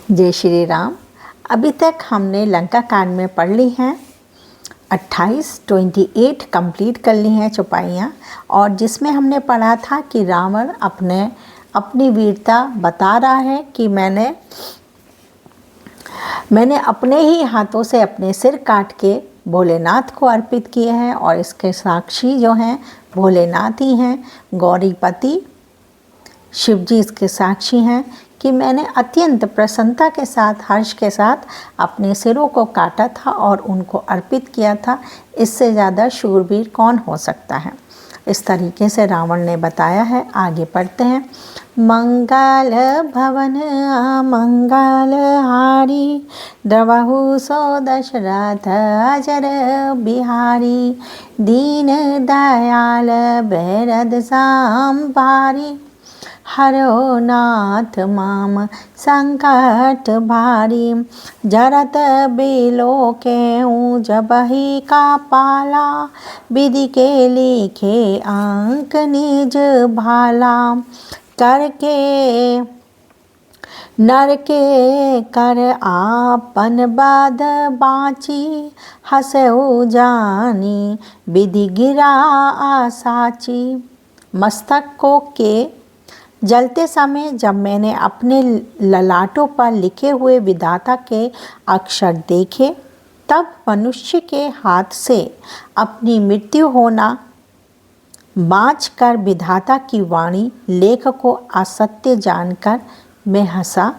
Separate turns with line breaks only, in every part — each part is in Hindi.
जय श्री राम। अभी तक हमने लंका कांड में पढ़ ली हैं 28 कंप्लीट कर ली हैं चौपाइयाँ, और जिसमें हमने पढ़ा था कि रावण अपनी वीरता बता रहा है कि मैंने अपने ही हाथों से अपने सिर काट के भोलेनाथ को अर्पित किए हैं, और इसके साक्षी जो हैं भोलेनाथ ही हैं। गौरीपति शिवजी इसके साक्षी हैं कि मैंने अत्यंत प्रसन्नता के साथ, हर्ष के साथ अपने सिरों को काटा था और उनको अर्पित किया था। इससे ज़्यादा शूरवीर कौन हो सकता है। इस तरीके से रावण ने बताया है। आगे पढ़ते हैं। मंगल भवन मंगल हारी द्रवहु सो दशरथ अजर बिहारी दीन दयाल बेरद सांभारी हरो नाथ माम संकट भारी जरत बेलो के जबहि का पाला विधि के लिखे अंक निज भाला करके नर के कर आपन बाध बाची हसऊ जानी विधि गिरा आसाची। मस्तक को के जलते समय जब मैंने अपने ललाटों पर लिखे हुए विधाता के अक्षर देखे, तब मनुष्य के हाथ से अपनी मृत्यु होना बाँच कर विधाता की वाणी लेख को असत्य जानकर मैं हंसा।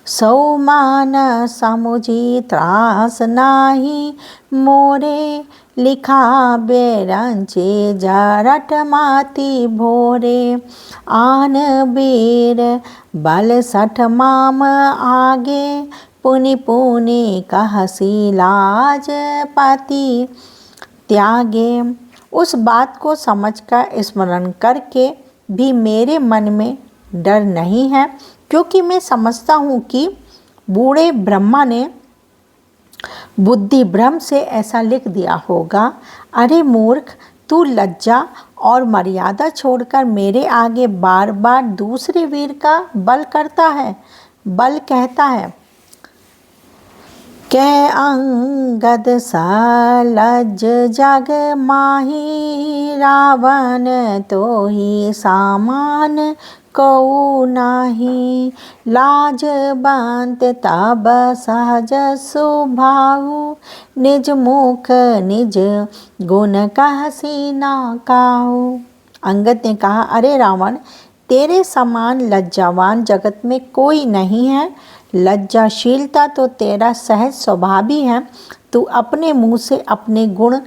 सौमान समुझी त्रास नाही मोरे लिखा बेरंचे जरट माती भोरे आन बीर बल सठ माम आगे पुनि पुनि कहसी लाज पति त्यागे। उस बात को समझकर स्मरण करके भी मेरे मन में डर नहीं है, क्योंकि मैं समझता हूँ कि बूढ़े ब्रह्मा ने बुद्धि भ्रम से ऐसा लिख दिया होगा। अरे मूर्ख, तू लज्जा और मर्यादा छोड़कर मेरे आगे बार बार दूसरे वीर का बल कहता है। कै अंगद सलज जग माही रावण तो ही सामान कऊ नाही लाज बंत तब सहज सुभाऊ निज मुख निज गुण कहसी ना काहू। अंगद ने कहा, अरे रावण, तेरे समान लज्जावान जगत में कोई नहीं है। लज्जाशीलता तो तेरा सहज स्वभाव ही है। तू अपने मुँह से अपने गुण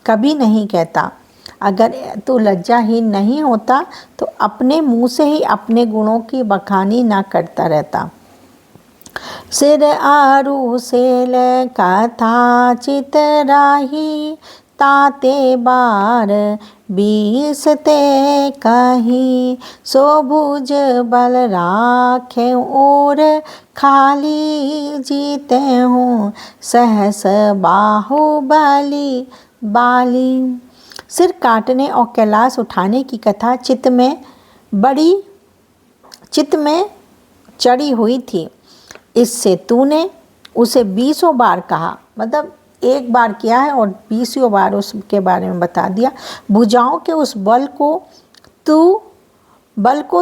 कभी नहीं कहता। अगर तू लज्जाहीन नहीं होता तो अपने मुँह से ही अपने गुणों की बखानी ना करता रहता। सिर आरु सेल कथा चित राही ताते बार 20 ते कही सो भुज बल राखे और खाली जीते हूँ सहस बाहुबली बाली। सिर काटने और कैलाश उठाने की कथा चित्त में चढ़ी हुई थी। इससे तूने उसे 20 बार कहा, मतलब एक बार किया है और 20 बार उसके बारे में बता दिया। भुजाओं के उस बल को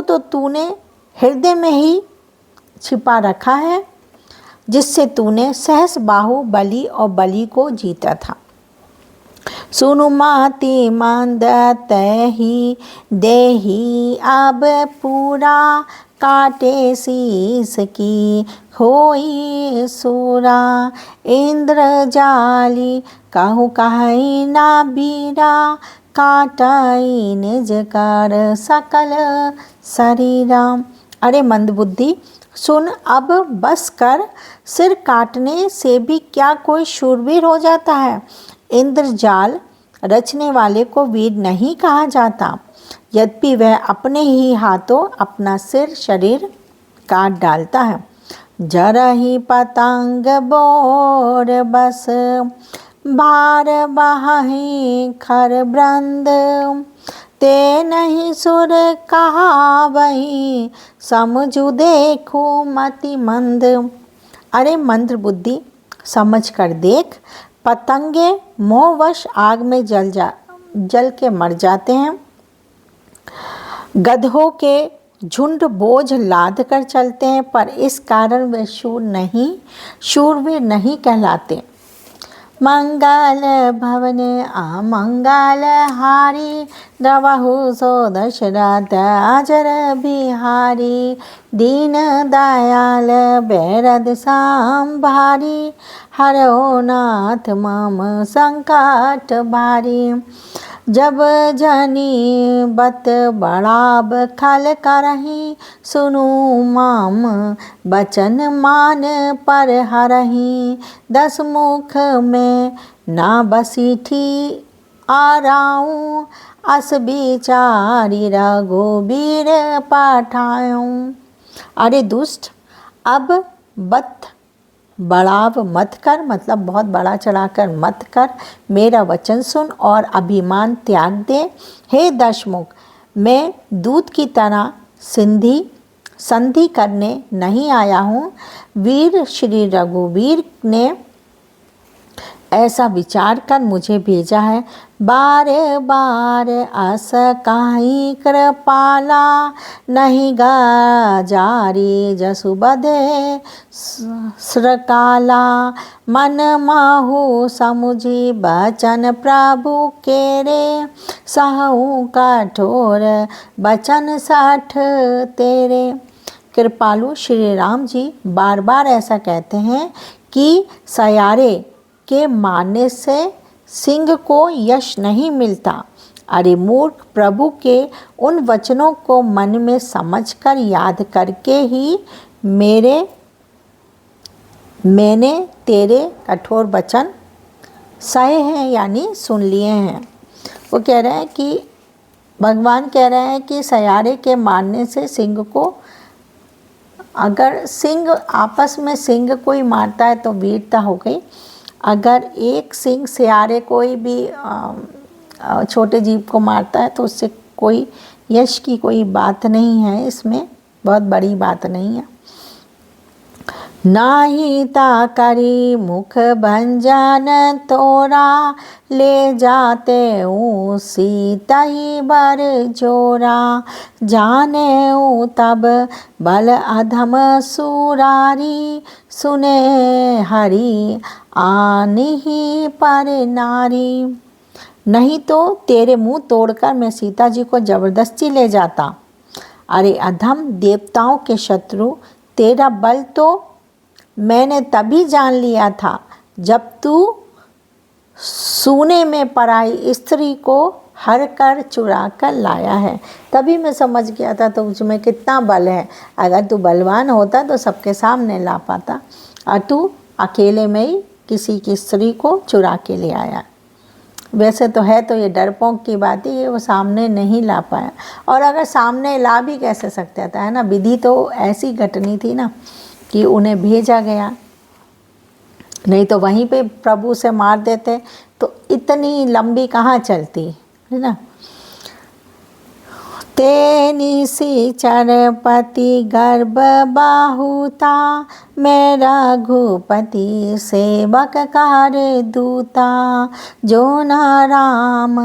तो तूने हृदय में ही छिपा रखा है, जिससे तूने सहस बाहुबली और बलि को जीता था। सुनु माती मंद तही देही अब पूरा काटे शीस की होई सूरा इंद्र जाली कहू कही ना बीरा काटाई निज कर सकल शरीरा। अरे मंदबुद्धि, सुन, अब बस कर। सिर काटने से भी क्या कोई शूरवीर हो जाता है? इंद्रजाल रचने वाले को वीर नहीं कहा जाता, यद्यपि वह अपने ही हाथों अपना शरीर काट डालता है। जरहि पतंग बोर बस भार बहाही खर ब्रंद ते नहीं सुर कहा वही, समझू देखो मति मंद। अरे मंद बुद्धि, समझ कर देख, पतंगे मोहवश आग में जल के मर जाते हैं। गधों के झुंड बोझ लाद कर चलते हैं, पर इस कारण वे शूरवीर नहीं कहलाते। मंगल भवने अमंगल हारी, द्रवहु सो दशरथ अजर बिहारी। दीन दयाल बेरद संभारी, हरो नाथ मम संकट भारी। जब जनी बत बड़ाब खल करही, सुनु माम बचन मान पर हरही। 10 मुख में ना बसीठी आराऊं, अस बिचारी रघुबीर पठाऊं। अरे दुष्ट, अब बत बढ़ाव मत कर, मतलब बहुत बड़ा चढ़ाकर मत कर, मेरा वचन सुन और अभिमान त्याग दे। हे दशमुख, मैं दूत की तरह संधि करने नहीं आया हूँ। वीर श्री रघुवीर ने ऐसा विचार कर मुझे भेजा है। बार बार अस काहि कृपाला, नहीं गा जारी जसु बधे श्रकाला। मन माहु समुझी बचन प्रभु केरे, सहु कठोर बचन 60 तेरे। कृपालु श्री राम जी बार बार ऐसा कहते हैं कि सयारे के मारने से सिंह को यश नहीं मिलता। अरे मूर्ख, प्रभु के उन वचनों को मन में समझकर याद करके ही मैंने तेरे कठोर वचन सहे हैं, यानी सुन लिए हैं। वो कह रहे हैं कि भगवान कह रहे हैं कि सयारे के मारने से सिंह को, अगर सिंह आपस में सिंह कोई मारता है तो वीरता हो गई। अगर एक सिंह सयारे कोई भी छोटे जीव को मारता है तो उससे कोई यश की कोई बात नहीं है, इसमें बहुत बड़ी बात नहीं है। नाही ता करी मुख भंजन तोरा, ले जाते सीता ही बर जोरा। जाने तब बल अधम सुरारी, सुने हरि आनी ही पर नारी। नहीं तो तेरे मुंह तोड़कर मैं सीता जी को जबरदस्ती ले जाता। अरे अधम, देवताओं के शत्रु, तेरा बल तो मैंने तभी जान लिया था जब तू सूने में पराई स्त्री को हर कर चुरा कर लाया है। तभी मैं समझ गया था तो तुझमें कितना बल है। अगर तू बलवान होता तो सबके सामने ला पाता, और तू अकेले में ही किसी की स्त्री को चुरा के ले आया। वैसे तो है तो ये डरपोक की बात ही है, वो सामने नहीं ला पाया। और अगर सामने ला भी कैसे सकता था, है ना। विधि तो ऐसी घटनी थी ना कि उन्हें भेजा गया, नहीं तो वहीं पे प्रभु से मार देते तो इतनी लंबी कहाँ चलती, है ना। तेनी सी चरपति गर्भ बाहुता, मैं रघुपति सेवक कार दूता। जो न राम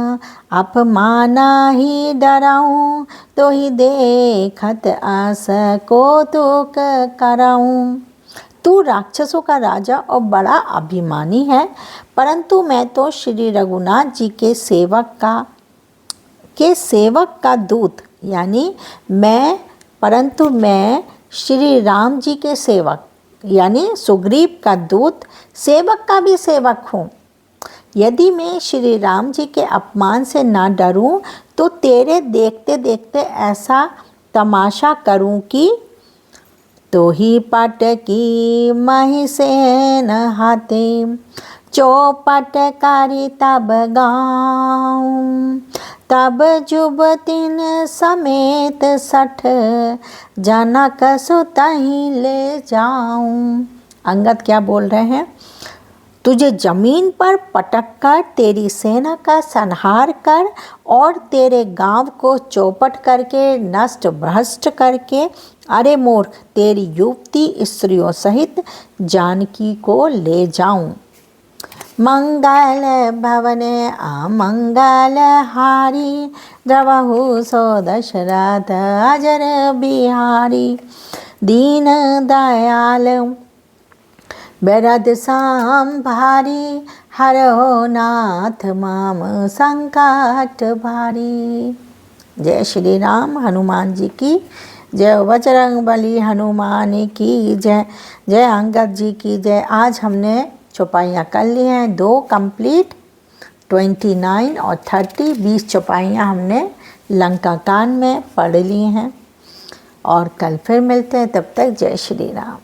अपमाना ही डराऊं, तो ही देखत आस को तुक कराऊं। तू राक्षसों का राजा और बड़ा अभिमानी है, परंतु मैं तो श्री रघुनाथ जी के सेवक का दूत, यानी मैं श्री राम जी के सेवक यानी सुग्रीव का दूत, सेवक का भी सेवक हूँ। यदि मैं श्री राम जी के अपमान से ना डरूं तो तेरे देखते देखते ऐसा तमाशा करूं कि तो ही पट की महिसेन हाथे, चौपट कारी तब गाऊं। तब जुबतिन समेत 60 जनक सुतहि ले जाऊं। अंगद क्या बोल रहे हैं, तुझे जमीन पर पटक कर तेरी सेना का संहार कर और तेरे गांव को चौपट करके नष्ट भ्रष्ट करके, अरे मूर्ख, तेरी युवती स्त्रियों सहित जानकी को ले जाऊं। मंगल भवने अमंगल हारी, द्रवहु सो दशरथ अजर बिहारी। दीन दयाल बेरद संभारी, हरहो नाथ माम संकट भारी। जय श्री राम। हनुमान जी की जय। बजरंगबली हनुमान की जय। जय अंगद जी की जय। आज हमने चौपाइयाँ कर ली हैं 2 कंप्लीट, 29 और 30, 20 चौपाइयाँ हमने लंका कांड में पढ़ ली हैं। और कल फिर मिलते हैं, तब तक जय श्री राम।